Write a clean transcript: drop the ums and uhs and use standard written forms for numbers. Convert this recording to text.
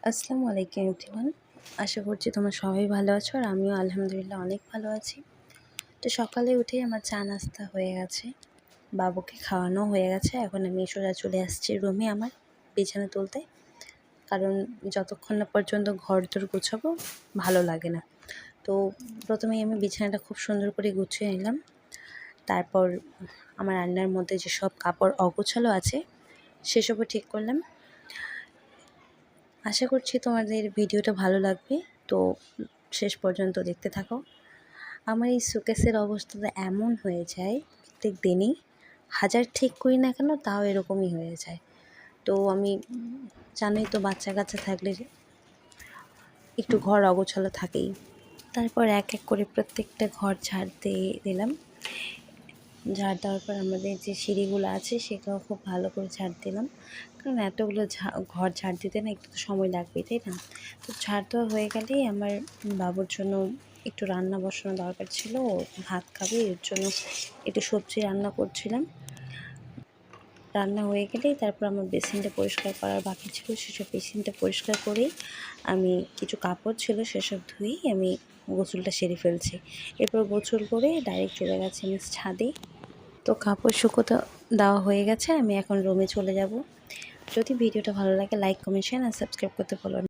আসসালামু আলাইকুম এভরিওয়ান। আশা করছি তোমরা সবাই ভালো আছো আর আমিও আলহামদুলিল্লাহ অনেক ভালো আছি। তো সকালে উঠেই আমার চা নাস্তা হয়ে গেছে, বাবুকে খাওয়ানো হয়ে গেছে। এখন আমি সোজা চলে আসছি রুমে আমার বিছানা তুলতে, কারণ যতক্ষণ না পর্যন্ত ঘরদোর গোছাবো ভালো লাগে না। তো প্রথমেই আমি বিছানাটা খুব সুন্দর করে গুছিয়ে নিলাম। তারপর আমার রান্নার মধ্যে যেসব কাপড় অগোছালো আছে সেসবও ঠিক করলাম। আশা করছি তোমাদের ভিডিওটা ভালো লাগবে, তো শেষ পর্যন্ত দেখতে থাকো। আমার এই শোকেসের অবস্থাটা এমন হয়ে যায় প্রত্যেক দিনই, হাজার ঠিক করি না কেন তাও এরকমই হয়ে যায়। তো আমি জানোই তো, বাচ্চা কাচ্চা থাকলে একটু ঘর অগোছালো থাকেই। তারপর এক এক করে প্রত্যেকটা ঘর ঝাড় দিয়ে দিলাম। ঝাড় দেওয়ার পর আমাদের যে সিঁড়িগুলো আছে সেটাও খুব ভালো করে ঝাড় দিলাম, কারণ এতগুলো ঘর ঝাড় দিতে না একটু তো সময় লাগবেই, তাই না? তো ঝাড় দেওয়া হয়ে গেলেই আমার বাবুর জন্য একটু রান্না বসানো দরকার ছিল। ও ভাত খাবে, এর জন্য একটু সবজি রান্না করছিলাম। রান্না হয়ে গেলেই তারপর আমার বেসিনটা পরিষ্কার করার বাকি ছিল, সেসব বেসিনটা পরিষ্কার করেই আমি কিছু কাপড় ছিল সেসব ধুয়েই আমি গোসলটা সেরে ফেলছি। এরপর গোসল করে ডাইরেক্ট চলে গেছি আমি ছাদে। তো কাপড় শুকোতে দেওয়া হয়ে গেছে, আমি এখন রুমে চলে যাব। যদি ভিডিওটা ভালো লাগে লাইক, কমেন্ট, শেয়ার আর সাবস্ক্রাইব করতে ভুলো না।